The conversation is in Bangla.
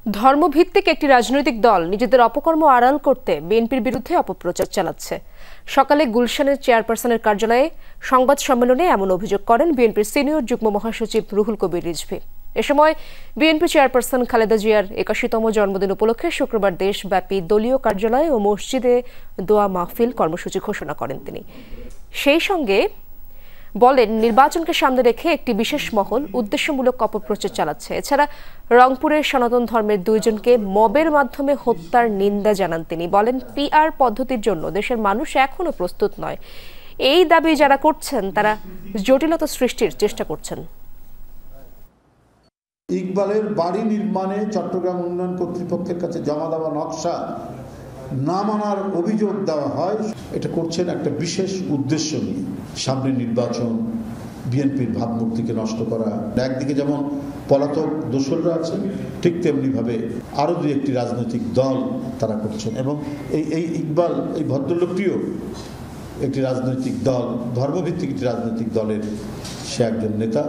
ধর্মভিত্তিক একটি রাজনৈতিক দল নিজেদের অপকর্ম আড়াল করতে বিএনপির বিরুদ্ধে অপপ্রচার চালাচ্ছে। সকালে গুলশানের চেয়ারপারসনের কার্যালয়ে সংবাদ সম্মেলনে এমন অভিযোগ করেন বিএনপির সিনিয়র যুগ্ম মহাসচিব রুহুল কবির রিজভী। এ সময় বিএনপি চেয়ারপারসন খালেদা জিয়ার ৮১তম জন্মদিন উপলক্ষে শুক্রবার দেশব্যাপী দলীয় কার্যালয় ও মসজিদে দোয়া মাহফিল কর্মসূচি ঘোষণা করেন তিনি। সেই সঙ্গে বলেন, নির্বাচনকে সামনে রেখে একটি বিশেষ মহল উদ্দেশ্যমূলক অপপ্রচার চালাচ্ছে। এছাড়া রংপুরের সনাতন ধর্মের দুইজনকে মবের মাধ্যমে হত্যার নিন্দা জানান তিনি। বলেন, পিআর পদ্ধতির জন্য দেশের মানুষ এখনো প্রস্তুত নয়। এই দাবি যারা করছেন তারা জটিলতা সৃষ্টির চেষ্টা করছেন। ইকবালের বাড়ি নির্মাণে চট্টগ্রাম উন্নয়ন কর্তৃপক্ষের কাছে জমা দেওয়া নকশা না মানার অভিযোগ দেওয়া হয়। এটা করছেন একটা বিশেষ উদ্দেশ্য নিয়ে, সামনে নির্বাচন, বিএনপির ভাবমূর্তিকে নষ্ট করা। একদিকে যেমন পলাতক দোসররা আছেন, ঠিক তেমনি ভাবে আরো দুই একটি রাজনৈতিক দল তারা করছেন। এবং এই ইকবাল, এই ভদ্রলোকটিও একটি রাজনৈতিক দল, ধর্মভিত্তিক একটি রাজনৈতিক দলের সে একজন নেতা।